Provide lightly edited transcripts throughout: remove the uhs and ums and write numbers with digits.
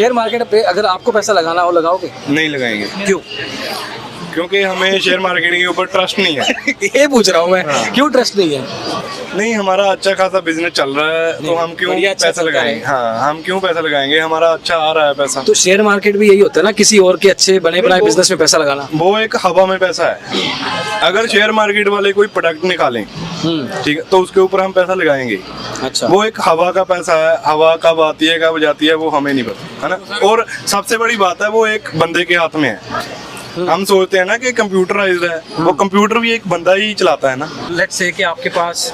Share market पे अगर आपको पैसा लगाना हो लगाओगे? नहीं लगाएंगे। क्यों? क्योंकि हमें शेयर मार्केट के ऊपर ट्रस्ट नहीं है। ये पूछ रहा हूँ मैं। हाँ। क्यों ट्रस्ट नहीं है? नहीं, हमारा अच्छा खासा बिजनेस चल रहा है तो हम क्यों बढ़िया, अच्छा पैसा चलता लगाएंगे? है। हाँ, हम क्यों पैसा लगाएंगे? हमारा अच्छा आ रहा है पैसा। तो शेयर मार्केट भी यही होता है ना, किसी और के अच्छे बने बनाए बिजनेस में पैसा लगाना। वो एक हवा में पैसा है। अगर शेयर मार्केट वाले कोई प्रोडक्ट निकालें, ठीक है, तो उसके ऊपर हम पैसा लगाएंगे। अच्छा। वो एक हवा का पैसा है। हवा कब आती है कब जाती है वो हमें नहीं पता, है ना। और सबसे बड़ी बात है वो एक बंदे के हाथ में है। हम सोचते हैं ना कि कंप्यूटराइज्ड है, वो कंप्यूटर भी एक बंदा ही चलाता है ना। लेट्स से कि आपके पास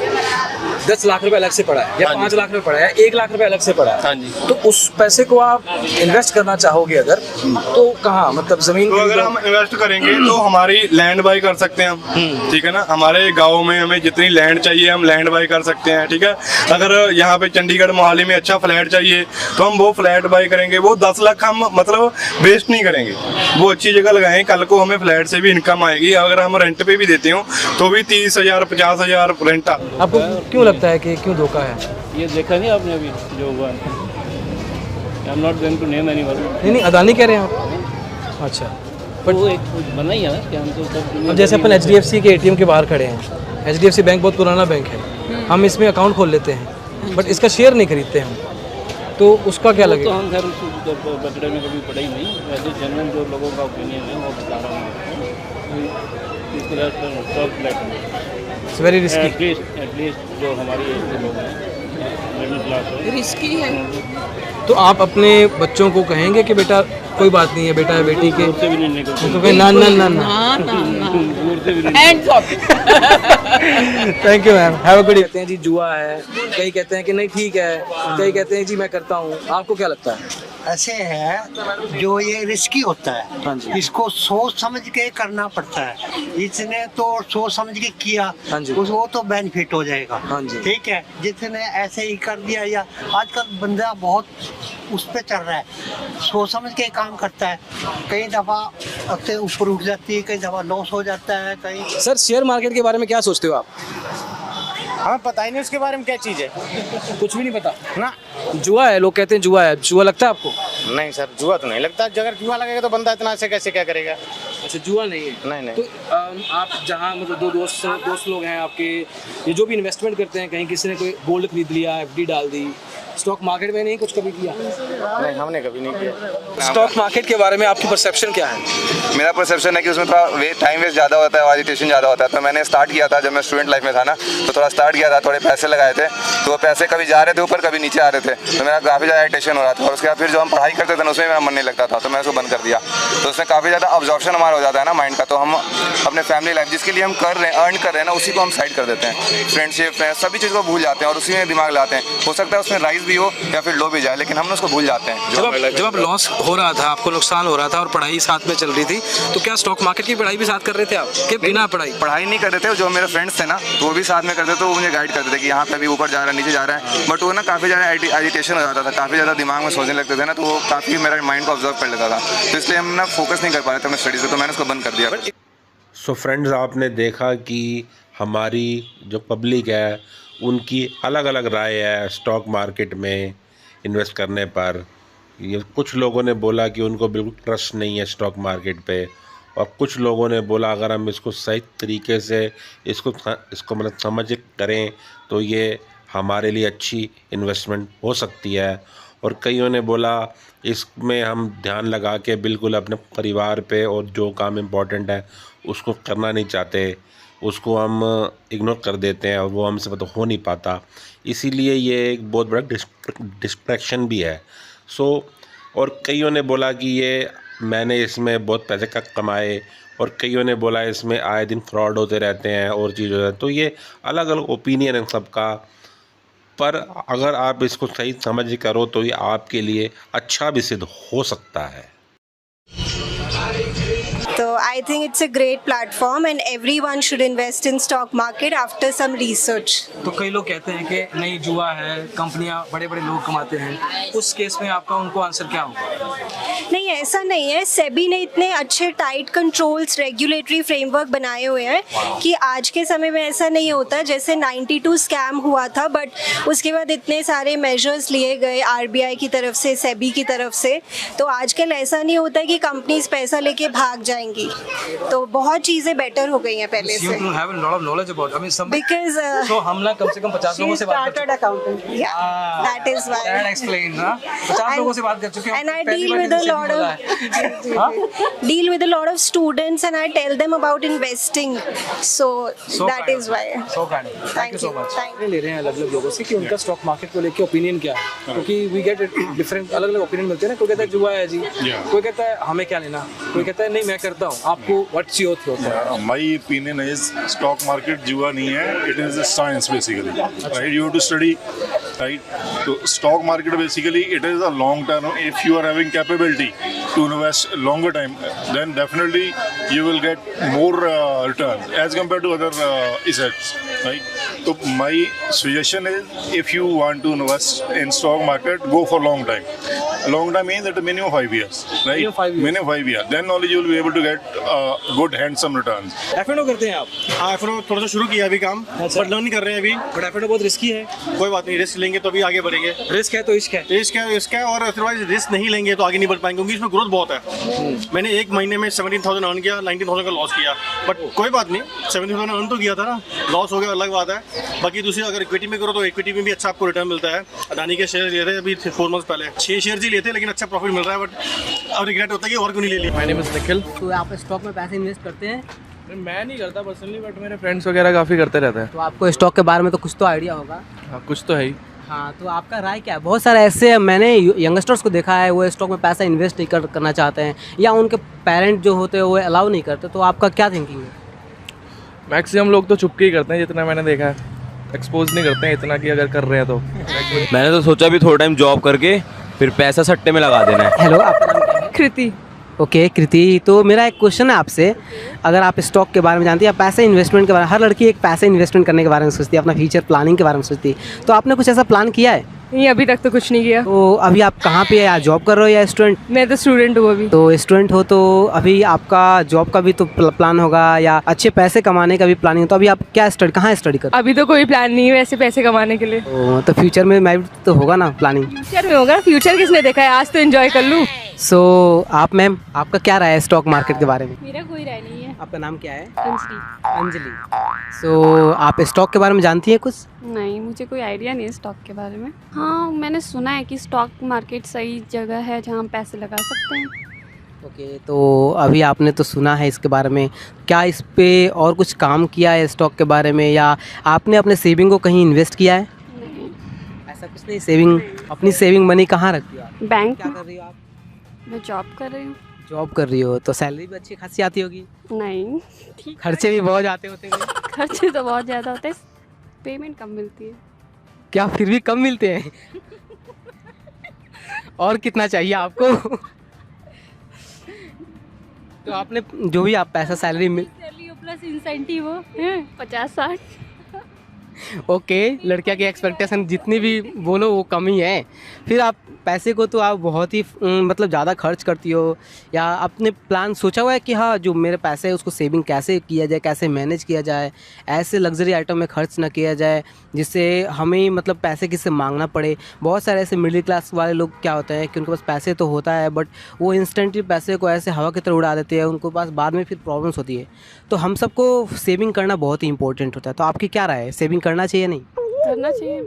10 लाख रुपए अलग से पड़ा है या 5 लाख रुपए पड़ा है या 1 लाख रुपए अलग से पड़ा है। हाँ जी। तो उस पैसे को आप इन्वेस्ट करना चाहोगे अगर, तो कहाँ, मतलब जमीन तो अगर हम इन्वेस्ट करेंगे तो हमारी लैंड बाई कर सकते हैं हम, ठीक है ना। हमारे गांव में हमें जितनी लैंड चाहिए हम लैंड बाई कर सकते हैं, ठीक है। अगर यहाँ पे चंडीगढ़ मोहाली में अच्छा फ्लैट चाहिए तो हम वो फ्लैट बाई करेंगे। वो 10 लाख हम मतलब वेस्ट नहीं करेंगे, वो अच्छी जगह लगाएं। कल को हमें फ्लैट से भी इनकम आएगी। अगर हम रेंट पे भी देते हो तो भी 30,000 50,000 रेंट। आपको क्यों लगता है कि क्यों धोखा है? ये देखा नहीं आपने अभी जो हुआ है? I am not going to name anyone. नहीं, अदानी कह रहे हैं आप? अच्छा। बट वो एक बना ही है ना कि हम तो सब। अब जैसे अपन HDFC के ATM के बाहर खड़े हैं, HDFC बैंक बहुत पुराना बैंक है, हम इसमें अकाउंट खोल लेते हैं बट इसका शेयर नहीं खरीदते हम, तो उसका क्या तो लगेगा? हम खैर बचड़े में कभी पढ़ा ही नहीं। वैसे जनरल जो लोगों का ओपिनियन है वो बता रहा हूँ। इस तरह से stock flat it's very risky. At least जो हमारी एज के लोग हैं, मिडिल क्लास है, रिस्की है। तो आप अपने बच्चों को कहेंगे कि बेटा कोई बात नहीं है, बेटा है बेटी के, दूर से भी नहीं निकलते। तो कहें ना ना ना ना। हाँ ना ना। दूर से भी नहीं। Hands of. Thank you ma'am, have a good. कहते हैं जी जुआ है, कई कहते हैं कि नहीं ठीक है, कई कहते हैं जी मैं करता हूँ। आपको क्या लगता है? ऐसे है जो ये रिस्की होता हाँ है, जी। इसको सोच समझ के करना पड़ता है। इसने तो सोच समझ के किया, हाँ जी। वो तो बेनिफिट हो जाएगा। हाँ जी। ठीक है, जिसने ऐसे ही कर दिया, या आजकल बंदा बहुत उस पे चल रहा है, सोच समझ के काम करता है। कई दफा अपने ऊपर उठ जाती है, कई दफा लॉस हो जाता है, कहीं। सर शेयर मार्केट के बारे में क्या सोचते हो आप? हमें पता ही नहीं उसके बारे में क्या चीज़ है कुछ भी नहीं पता ना। जुआ है, लोग कहते हैं जुआ है। जुआ लगता है आपको? नहीं सर, जुआ तो नहीं लगता। अगर जुआ लगेगा तो बंदा इतना से कैसे क्या करेगा? अच्छा, जुआ नहीं है। नहीं नहीं। तो आप जहाँ मतलब दो दोस्त लोग हैं आपके, ये जो भी इन्वेस्टमेंट करते हैं, कहीं किसी ने कोई गोल्ड खरीद लिया, FD डाल दी, स्टॉक मार्केट में नहीं कुछ कभी किया? नहीं, हमने कभी नहीं किया। स्टॉक मार्केट के बारे में आपकी परसेप्शन क्या है? मेरा परसेप्शन है कि उसमें थोड़ा टाइम वेस्ट ज़्यादा होता है, एजिटेशन ज़्यादा होता है। तो मैंने स्टार्ट किया था जब मैं स्टूडेंट लाइफ में था ना, तो थोड़ा स्टार्ट किया था, थोड़े पैसे लगाए थे, तो वो पैसे कभी जा रहे थे ऊपर कभी नीचे आ रहे थे, तो मेरा काफ़ी ज़्यादा एजिटेशन हो रहा था। और उसके बाद फिर जो हम पढ़ाई करते थे ना उसमें मेरा मन नहीं लगता था, तो मैं उसको बंद कर दिया। तो उसमें काफ़ी ज़्यादा ऑब्जॉर्प्शन हमारा हो जाता है ना माइंड का, तो हम अपने फैमिली लाइफ जिसके लिए हम कर रहे हैं, अर्न कर रहे हैं ना, उसी को हम साइड कर देते हैं। फ्रेंडशिप है, सभी चीज़ को भूल जाते हैं और उसी में दिमाग लाते हैं। हो सकता है उसमें राइज भी हो या फिर लो भी जाए, लेकिन हम उसको भूल जाते हैं। जब आप लॉस हो रहा था, आपको नुकसान हो रहा था और पढ़ाई साथ में चल रही थी, तो क्या स्टॉक मार्केट की पढ़ाई भी साथ कर रहे थे आप कि बिना पढ़ाई नहीं कर रहे थे? जो मेरे फ्रेंड्स थे ना तो वो भी साथ में करते थे, तो वो मुझे गाइड करते थे कि यहाँ पे भी ऊपर जा रहा है नीचे जा रहा है, बट वो ना काफ़ी ज़्यादा एजिटेशन हो जाता था, काफ़ी ज़्यादा दिमाग में सोचने लगते थे ना, तो वो काफ़ी मेरा माइंड को ऑब्जर्व कर लेता था, तो इसलिए हम ना फोकस नहीं कर पा रहे थे अपने स्टडीज़ पे, तो मैंने उसको बंद कर दिया। सो फ्रेंड्स, आपने देखा कि हमारी जो पब्लिक है उनकी अलग अलग राय है स्टॉक मार्केट में इन्वेस्ट करने पर। ये कुछ लोगों ने बोला कि उनको बिल्कुल ट्रस्ट नहीं है स्टॉक मार्केट पे, और कुछ लोगों ने बोला अगर हम इसको सही तरीके से इसको मतलब समझ करें तो ये हमारे लिए अच्छी इन्वेस्टमेंट हो सकती है। और कईयों ने बोला इसमें हम ध्यान लगा के बिल्कुल अपने परिवार पे और जो काम इम्पोर्टेंट है उसको करना नहीं चाहते, उसको हम इग्नोर कर देते हैं और वो हमसे मतलब हो नहीं पाता, इसीलिए ये एक बहुत बड़ा डिस्ट्रैक्शन भी है। और कईयों ने बोला कि ये मैंने इसमें बहुत पैसे कमाए, और कईयों ने बोला इसमें आए दिन फ्रॉड होते रहते हैं और चीज़ होता है। तो ये अलग अलग ओपिनियन है सबका, पर अगर आप इसको सही समझ करो तो ये आपके लिए अच्छा भी सिद्ध हो सकता है। तो I think it's a great platform and everyone should invest in stock market after some research. तो कई लोग कहते हैं कि नहीं जुआ है, कंपनियां बड़े बड़े लोग कमाते हैं, उस केस में आपका उनको आंसर क्या होगा? नहीं, ऐसा नहीं है। सेबी ने इतने अच्छे टाइट कंट्रोल्स, रेगुलेटरी फ्रेमवर्क बनाए हुए हैं कि आज के समय में ऐसा नहीं होता। जैसे 92 स्कैम हुआ था, बट उसके बाद इतने सारे मेजर्स लिए गए आरबीआई की तरफ से, सेबी की तरफ से। तो आजकल ऐसा नहीं होता कि कंपनीज पैसा लेके भाग जाएंगी। तो बहुत चीज़ें बेटर हो गई हैं पहले से। You have a lot of knowledge about. I mean, some Because so हम ना कम से कम 50 लोगों से बात कर चुके हैं। accountant. Yeah, that is why. That explain ना 50 लोगों से बात कर चुके हैं। And I deal with a lot a lot of students and I tell them about investing. So that is why. So kind. Thank you so much. Thank you. ले रहे हैं अलग-अलग लोगों से कि उनका स्टॉक मार्केट को लेके ओपिनियन क्या है, क्योंकि we get different अलग-अलग ओपिनियन मिलते हैं ना। कोई कहता है जुआ है जी, कोई कहता है हमें क्या लेना, कोई कहता है नहीं मैं करता हूँ। आपको व्हाट्स योर थॉट है? My opinion is stock market जुआ नहीं है, it is a science basically, right? You have to study, right? So stock market basically it is a long term. If you are having capability to invest longer time, then definitely you will get more return as compared to other assets, right? So my suggestion is if you want to invest in stock market, go for long time. Long time means at a minimum 5 years, right? Minimum 5 years. Then only you will be able to get good handsome returns. FNO करते हैं आप? हाँ, F&O थोड़ा सा शुरू किया अभी काम, बट लर्न नहीं कर रहे हैं अभी। बट एफएनओ बहुत रिस्की है। कोई बात नहीं, रिस्क लेंगे तो अभी आगे बढ़ेंगे। रिस्क है तो इश्क है। रिस्क है और अदरवाइज रिस्क नहीं लेंगे तो आगे नहीं बढ़ पाएंगे, क्योंकि इसमें ग्रोथ बहुत है। मैंने एक महीने में 17,000 अर्न किया, 19,000 का लॉस किया, बट कोई बात नहीं, 17,000 अर्न तो किया था ना, लॉस हो गया अलग बात है। बाकी दूसरी अगर इक्विटी में करो तो इक्विटी में भी अच्छा आपको रिटर्न मिलता है। अडानी के शेयर लिए थे अभी 4 मंथ पहले, 6 शेयर ही लेते लेकिन अच्छा प्रॉफिट मिल रहा है, बट अब रिग्रेट होता है कि और क्यों नहीं ले लिया। My name is Nikhil. तो आप स्टॉक में पैसे इन्वेस्ट करते हैं? मैं नहीं करता पर्सनली, बट मेरे फ्रेंड्स वगैरह काफ़ी करते रहते हैं। तो आपको स्टॉक के बारे में तो कुछ तो आइडिया होगा? हाँ, कुछ तो है ही। हाँ, तो आपका राय क्या है? बहुत सारे ऐसे मैंने यंगस्टर्स को देखा है, वो स्टॉक में पैसा इन्वेस्ट नहीं करना चाहते हैं, या उनके पेरेंट जो होते हैं वो अलाउ नहीं करते। तो आपका क्या थिंकिंग है? मैक्सिमम लोग तो चुपके ही करते हैं, जितना मैंने देखा है। एक्सपोज नहीं करते हैं इतना कि अगर कर रहे हैं तो। मैंने तो सोचा भी थोड़ा टाइम जॉब करके फिर पैसा सट्टे में लगा देना है। हेलो, आपका नाम क्या है? कृति। ओके कृति, तो मेरा एक क्वेश्चन है आपसे। अगर आप स्टॉक के बारे में जानती हैं, या पैसे इन्वेस्टमेंट के बारे में, हर लड़की एक पैसे इन्वेस्टमेंट करने के बारे में सोचती है, अपना फ्यूचर प्लानिंग के बारे में सोचती है, तो आपने कुछ ऐसा प्लान किया है? नहीं, अभी तक तो कुछ नहीं किया। तो अभी आप कहाँ पे है? या जॉब कर रहे हो या स्टूडेंट? मैं तो स्टूडेंट हूँ अभी। तो स्टूडेंट हो तो अभी आपका जॉब का भी तो प्लान होगा, या अच्छे पैसे कमाने का भी प्लानिंग हो, तो अभी आप क्या कहाँ स्टडी कर? अभी तो कोई प्लान नहीं है वैसे पैसे कमाने के लिए। तो फ्यूचर में मैं तो होगा ना प्लानिंग? फ्यूचर में होगा, फ्यूचर किसने देखा है, आज तो एंजॉय कर लूँ। सो आप मैम, आपका क्या राय है स्टॉक मार्केट के बारे में? मेरा कोई राय नहीं है। आपका नाम क्या है? अंजलि। अंजलि। सो आप स्टॉक के बारे में जानती हैं कुछ? नहीं, मुझे कोई आइडिया नहीं है स्टॉक के बारे में। हाँ, मैंने सुना है कि स्टॉक मार्केट सही जगह है जहाँ हम पैसे लगा सकते हैं। ओके, तो अभी आपने तो सुना है इसके बारे में, क्या इस पे और कुछ काम किया है स्टॉक के बारे में, या आपने अपने सेविंग को कहीं इन्वेस्ट किया है? नहीं। ऐसा कुछ नहीं? सेविंग, अपनी सेविंग मनी कहाँ रखती हो आप? बैंक। क्या कर रही हो आप? मैं जॉब कर रही हूँ। जॉब कर रही हो तो सैलरी भी अच्छी खासी आती होगी? नहीं, ठीक। खर्चे भी बहुत आते होते हैं? खर्चे तो बहुत ज़्यादा होते हैं, पेमेंट कम मिलती है। क्या फिर भी कम मिलते हैं? और कितना चाहिए आपको? तो आपने जो भी आप पैसा सैलरी प्लस इंसेंटिव हो 50-60। ओके, लड़कियां की एक्सपेक्टेशन जितनी भी बोलो वो कम ही है। फिर आप पैसे को तो आप बहुत ही मतलब ज़्यादा खर्च करती हो, या आपने प्लान सोचा हुआ है कि हाँ जो मेरे पैसे है उसको सेविंग कैसे किया जाए, कैसे मैनेज किया जाए, ऐसे लग्जरी आइटम में खर्च ना किया जाए जिससे हमें मतलब पैसे किससे मांगना पड़े। बहुत सारे ऐसे मिडिल क्लास वाले लोग क्या होते हैं कि उनके पास पैसे तो होता है, बट वो इंस्टेंटली पैसे को ऐसे हवा की तरह उड़ा देते हैं, उनको पास बाद में फिर प्रॉब्लम्स होती है। तो हम सबको सेविंग करना बहुत ही इंपॉर्टेंट होता है। तो आपकी क्या राय है, सेविंग करना चाहिए नहीं? करना चाहिए।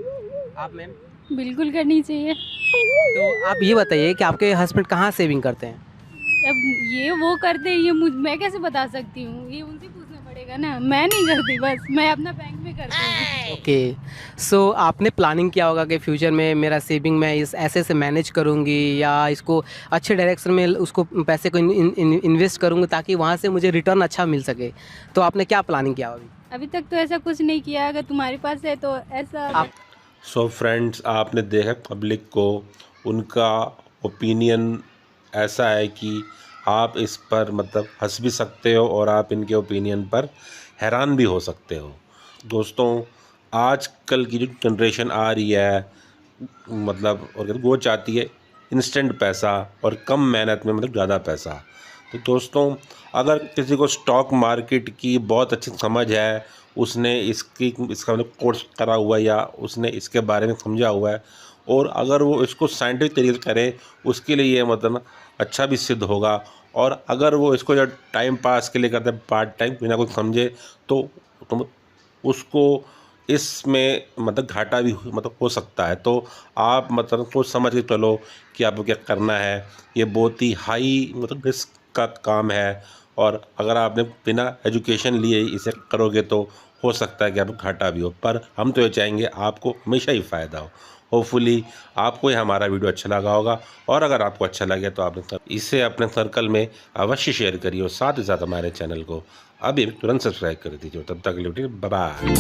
आप मैम? बिल्कुल करनी चाहिए। तो आप ये बताइए कि आपके हस्बैंड कहाँ सेविंग करते हैं? अब ये वो करते हैं, ये मैं कैसे बता सकती हूँ, ये उनसे पूछना पड़ेगा ना। मैं नहीं करती, बस मैं अपना बैंक में करती हूँ। ओके, सो आपने प्लानिंग किया होगा कि फ्यूचर में मेरा सेविंग मैं इस ऐसे से मैनेज करूँगी, या इसको अच्छे डायरेक्शन में उसको पैसे को इन्वेस्ट करूँगी ताकि वहाँ से मुझे रिटर्न अच्छा मिल सके। तो आपने क्या प्लानिंग किया अभी तक तो ऐसा कुछ नहीं किया। अगर तुम्हारे पास है तो ऐसा। सो फ्रेंड्स, आपने देखा पब्लिक को, उनका ओपिनियन ऐसा है कि आप इस पर मतलब हंस भी सकते हो और आप इनके ओपिनियन पर हैरान भी हो सकते हो। दोस्तों, आजकल की जो जनरेशन आ रही है मतलब और वो चाहती है इंस्टेंट पैसा और कम मेहनत में मतलब ज़्यादा पैसा। तो दोस्तों, अगर किसी को स्टॉक मार्केट की बहुत अच्छी समझ है, उसने इसका मतलब कोर्स करा हुआ है या उसने इसके बारे में समझा हुआ है और अगर वो इसको साइंटिफिक तरीके से करे, उसके लिए ये मतलब अच्छा भी सिद्ध होगा। और अगर वो इसको जब टाइम पास के लिए करते हैं पार्ट टाइम बिना कुछ समझे तो उसको इसमें मतलब घाटा भी मतलब हो सकता है। तो आप मतलब सोच समझ के चलो कि आपको क्या करना है। ये बहुत ही हाई मतलब रिस्क का काम है और अगर आपने बिना एजुकेशन लिए इसे करोगे तो हो सकता है कि आपको घाटा भी हो, पर हम तो ये चाहेंगे आपको हमेशा ही फ़ायदा हो। होपफुली आपको ये हमारा वीडियो अच्छा लगा होगा और अगर आपको अच्छा लगे तो आपने इसे अपने सर्कल में अवश्य शेयर करिए और साथ ही साथ हमारे चैनल को अभी तुरंत सब्सक्राइब कर दीजिए। तब तक के लिए बाय बाय।